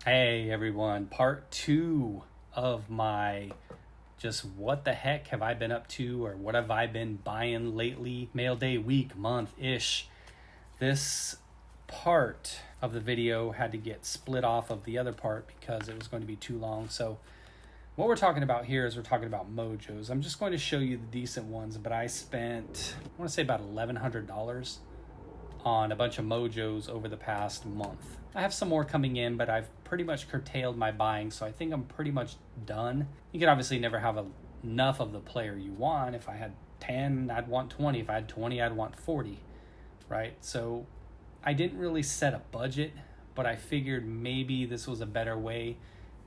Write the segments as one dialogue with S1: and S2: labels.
S1: Hey everyone, part two of my just what the heck have I been up to, or what have I been buying lately, mail day, week, month-ish. This part of the video had to get split off of the other part because it was going to be too long. So what we're talking about here is we're talking about Mojos. I'm just going to show you the decent ones, but I spent, I want to say about $1,100 on a bunch of Mojos over the past month. I have some more coming in, but I've pretty much curtailed my buying, so I think I'm pretty much done. You can obviously never have enough of the player you want. If I had 10, I'd want 20. If I had 20, I'd want 40, right? So I didn't really set a budget, but I figured maybe this was a better way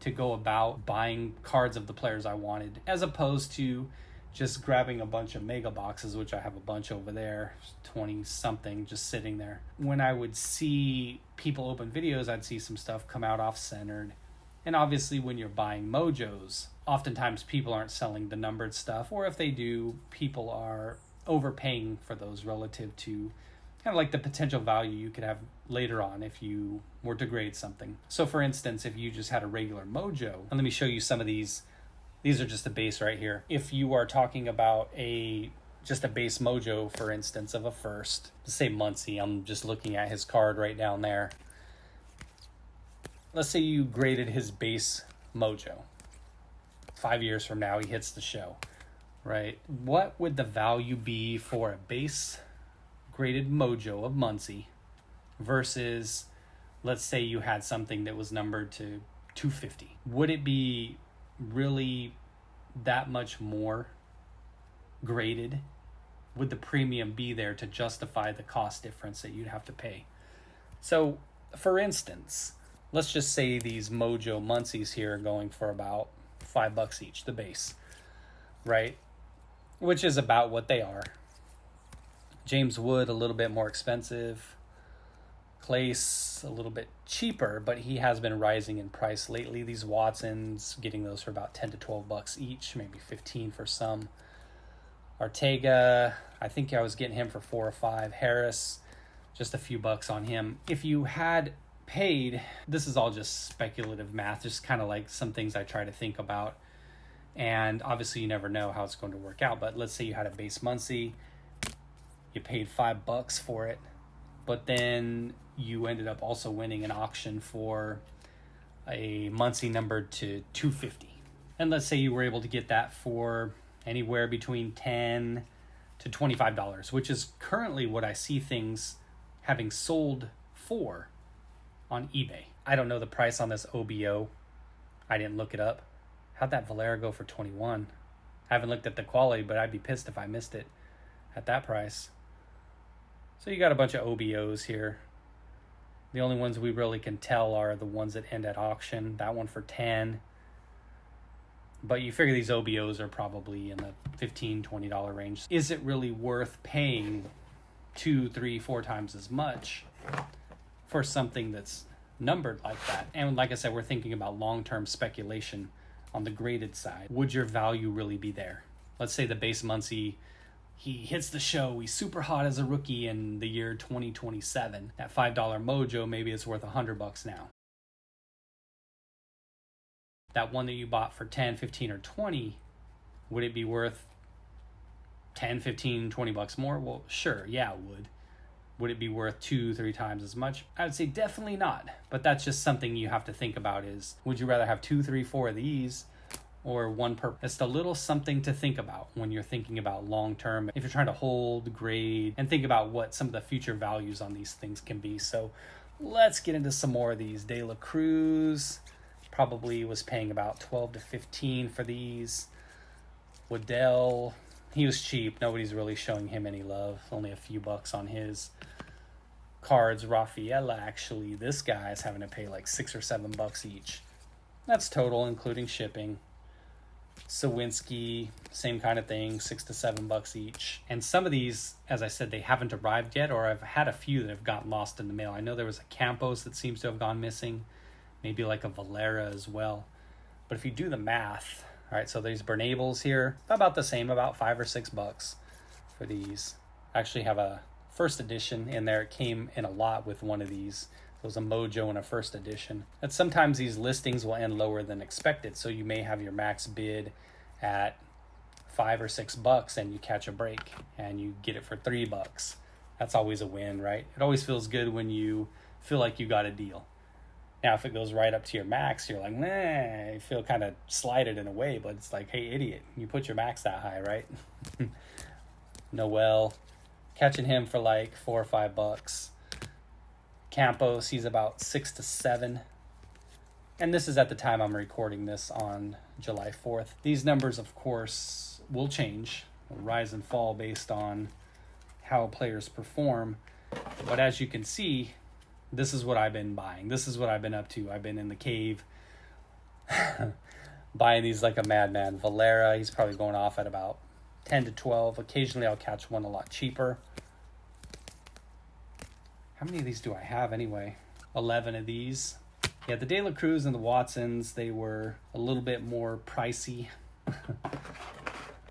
S1: to go about buying cards of the players I wanted, as opposed to just grabbing a bunch of mega boxes, which I have a bunch over there, 20 something just sitting there. When I would see people open videos, I'd see some stuff come out off-centered. And obviously when you're buying Mojos, oftentimes people aren't selling the numbered stuff, or if they do, people are overpaying for those relative to kind of like the potential value you could have later on if you were to grade something. So for instance, if you just had a regular Mojo, and let me show you some of these. These are just the base right here. If you are talking about just a base Mojo, for instance, of a first, let's say Muncie, I'm just looking at his card right down there. Let's say you graded his base Mojo. 5 years from now, he hits the show, right? What would the value be for a base graded Mojo of Muncie versus, let's say you had something that was numbered to 250? Would it be really that much more graded? Would the premium be there to justify the cost difference that you'd have to pay? So for instance, let's just say these Mojo Muncies here are going for about $5 each, the base, right? Which is about what they are. James Wood, a little bit more expensive. Clace, a little bit cheaper, but he has been rising in price lately. These Watsons, getting those for about 10 to 12 bucks each, maybe 15 for some. Ortega, I think I was getting him for 4 or 5. Harris, just a few bucks on him. If you had paid, this is all just speculative math, just kind of like some things I try to think about. And obviously you never know how it's going to work out, but let's say you had a base Muncie, you paid $5 for it, but then you ended up also winning an auction for a Muncie numbered to 250. And let's say you were able to get that for anywhere between $10 to $25, which is currently what I see things having sold for on eBay. I don't know the price on this OBO. I didn't look it up. How'd that Valera go for 21? I haven't looked at the quality, but I'd be pissed if I missed it at that price. So you got a bunch of OBOs here. The only ones we really can tell are the ones that end at auction. That one for 10. But you figure these OBOs are probably in the $15, $20 range. Is it really worth paying 2, 3, 4 times as much for something that's numbered like that? And like I said, we're thinking about long-term speculation on the graded side. Would your value really be there? Let's say the base Muncie, he hits the show, he's super hot as a rookie in the year 2027. That $5 Mojo, maybe it's worth $100 now. That one that you bought for 10, 15, or 20, would it be worth 10, 15, 20 bucks more? Well, sure, yeah, it would. Would it be worth 2, 3 times as much? I would say definitely not. But that's just something you have to think about is, would you rather have 2, 3, 4 of these or one per? It's a little something to think about when you're thinking about long term, if you're trying to hold, grade, and think about what some of the future values on these things can be. So let's get into some more of these. De La Cruz probably was paying about 12 to 15 for these. Waddell, he was cheap. Nobody's really showing him any love. Only a few bucks on his cards. Rafaela, actually, this guy is having to pay like $6 or $7 each. That's total, including shipping. Sawinski, same kind of thing, $6 to $7 each. And some of these, as I said, they haven't arrived yet, or I've had a few that have gotten lost in the mail. I know there was a Campos that seems to have gone missing, maybe like a Valera as well. But if you do the math, all right, so these Bernables here, about the same, about $5 or $6 for these. I actually have a first edition in there. It came in a lot with one of these. It was a Mojo in a first edition. And sometimes these listings will end lower than expected. So you may have your max bid at $5 or $6 and you catch a break and you get it for $3. That's always a win, right? It always feels good when you feel like you got a deal. Now, if it goes right up to your max, you're like, nah, you feel kind of slighted in a way, but it's like, hey, idiot, you put your max that high, right? Noel, catching him for like $4 or $5. Campos, he's about 6 to 7. And this is at the time I'm recording this on July 4th. These numbers, of course, will change, will rise and fall based on how players perform. But as you can see, this is what I've been buying. This is what I've been up to. I've been in the cave buying these like a madman. Valera, he's probably going off at about 10 to 12. Occasionally I'll catch one a lot cheaper. How many of these do I have anyway? 11 of these. Yeah, the De La Cruz and the Watsons, they were a little bit more pricey.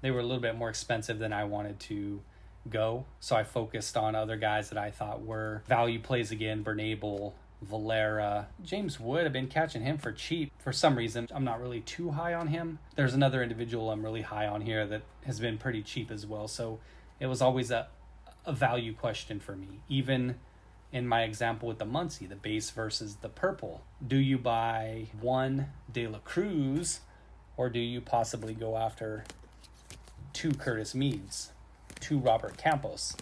S1: They were a little bit more expensive than I wanted to go. So I focused on other guys that I thought were value plays again. Bernabel, Valera. James Wood, I've been catching him for cheap. For some reason, I'm not really too high on him. There's another individual I'm really high on here that has been pretty cheap as well. So it was always a value question for me. Even in my example with the Muncie, the base versus the purple. Do you buy one De La Cruz or do you possibly go after 2 Curtis Meads? 2 Robert Campos.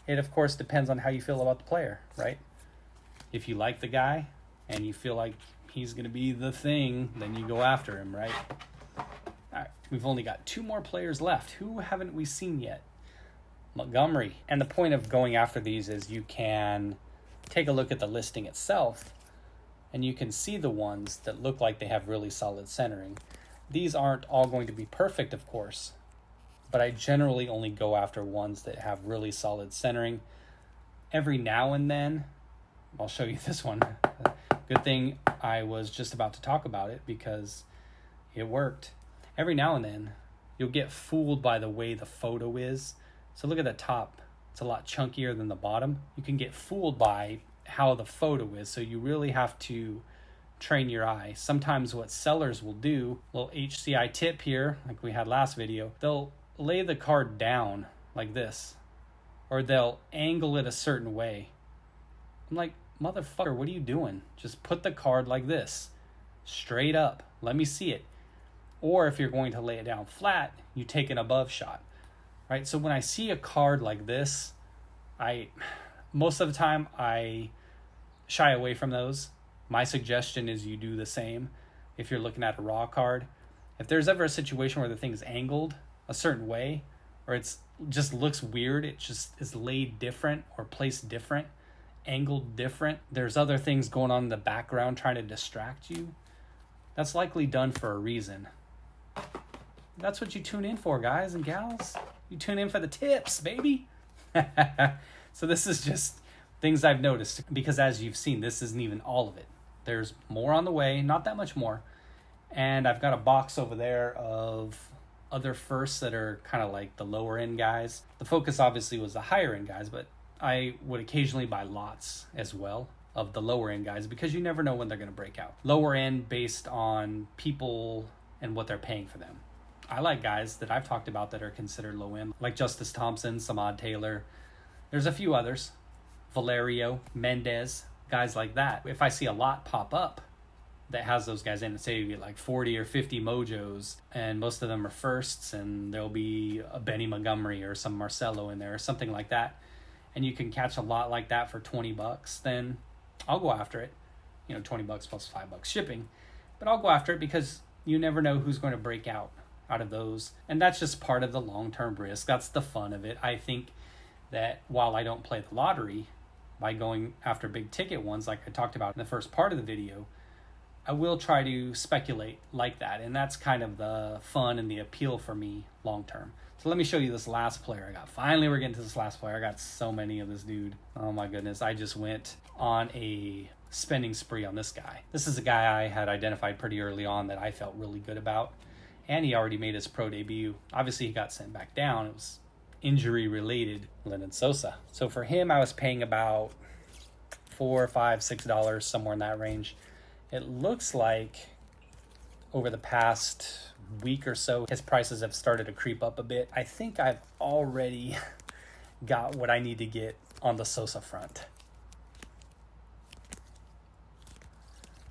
S1: It of course depends on how you feel about the player, right? If you like the guy and you feel like he's going to be the thing, then you go after him, right? All right, we've only got 2 more players left. Who haven't we seen yet? Montgomery. And the point of going after these is you can take a look at the listing itself and you can see the ones that look like they have really solid centering. These aren't all going to be perfect, of course, but I generally only go after ones that have really solid centering. Every now and then, I'll show you this one. Good thing I was just about to talk about it because it worked. Every now and then, you'll get fooled by the way the photo is. So look at the top. It's a lot chunkier than the bottom. You can get fooled by how the photo is. So you really have to train your eye. Sometimes what sellers will do, little HCI tip here, like we had last video, they'll lay the card down like this, or they'll angle it a certain way. I'm like, motherfucker, what are you doing? Just put the card like this, straight up. Let me see it. Or if you're going to lay it down flat, you take an above shot, right? So when I see a card like this, most of the time I shy away from those. My suggestion is you do the same if you're looking at a raw card. If there's ever a situation where the thing is angled a certain way, or it's just looks weird, it just is laid different or placed different, angled different, there's other things going on in the background trying to distract you, that's likely done for a reason. That's what you tune in for, guys and gals. You tune in for the tips, baby. So this is just things I've noticed, because as you've seen, this isn't even all of it. There's more on the way, not that much more. And I've got a box over there of other firsts that are kind of like the lower end guys. The focus obviously was the higher end guys, but I would occasionally buy lots as well of the lower end guys because you never know when they're going to break out. Lower end based on people and what they're paying for them. I like guys that I've talked about that are considered low end, like Justice Thompson, Samad Taylor. There's a few others. Valerio, Mendez, guys like that. If I see a lot pop up that has those guys in it, say you get like 40 or 50 Mojos, and most of them are firsts, and there'll be a Benny Montgomery or some Marcelo in there or something like that, and you can catch a lot like that for $20, then I'll go after it. $20 plus $5 shipping, but I'll go after it because you never know who's going to break out of those, and that's just part of the long-term risk. That's the fun of it. I think that while I don't play the lottery by going after big ticket ones like I talked about in the first part of the video, I will try to speculate like that, and that's kind of the fun and the appeal for me long term. So let me show you this last player I got. Finally, we're getting to this last player. I got so many of this dude. Oh my goodness, I just went on a spending spree on this guy. This is a guy I had identified pretty early on that I felt really good about, and he already made his pro debut. Obviously, he got sent back down. It was injury related. Sosa. So for him, I was paying about $4, $5, $6, somewhere in that range. It looks like over the past week or so, his prices have started to creep up a bit. I think I've already got what I need to get on the Sosa front.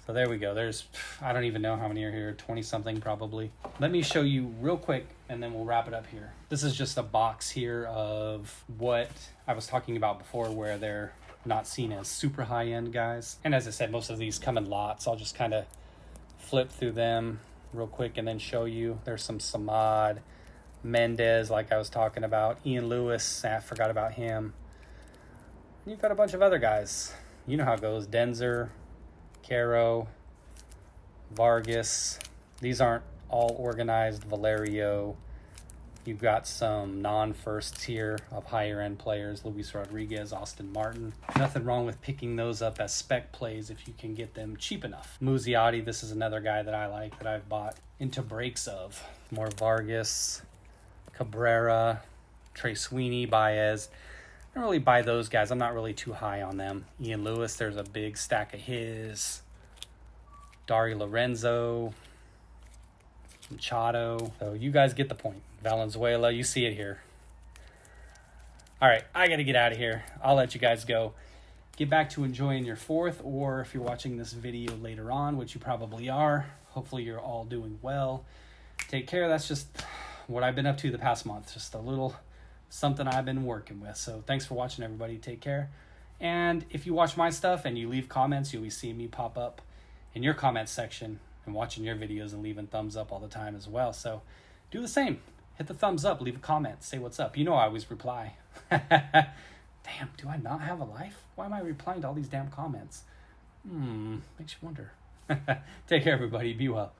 S1: So there we go. There's, I don't even know how many are here, 20 something probably. Let me show you real quick and then we'll wrap it up here. This is just a box here of what I was talking about before, where they're not seen as super high end guys. And as I said, most of these come in lots. I'll just kind of flip through them real quick and then show you. There's some Samad, Mendez, like I was talking about, Ian Lewis, I forgot about him. You've got a bunch of other guys. You know how it goes. Denzer, Caro, Vargas. These aren't all organized. Valerio. You've got some non-firsts here of higher end players. Luis Rodriguez, Austin Martin. Nothing wrong with picking those up as spec plays if you can get them cheap enough. Muzziotti, this is another guy that I like, that I've bought into breaks of. More Vargas, Cabrera, Trey Sweeney, Baez. I don't really buy those guys. I'm not really too high on them. Ian Lewis, there's a big stack of his. Dari Lorenzo, Machado. So you guys get the point. Valenzuela, you see it here. All right, I got to get out of here. I'll let you guys go. Get back to enjoying your 4th, or if you're watching this video later on, which you probably are, hopefully you're all doing well. Take care. That's just what I've been up to the past month. Just a little something I've been working with. So thanks for watching, everybody. Take care. And if you watch my stuff and you leave comments, you'll be seeing me pop up in your comments section and watching your videos and leaving thumbs up all the time as well. So do the same. Hit the thumbs up, leave a comment, say what's up. You know I always reply. Damn, do I not have a life? Why am I replying to all these damn comments? Makes you wonder. Take care, everybody. Be well.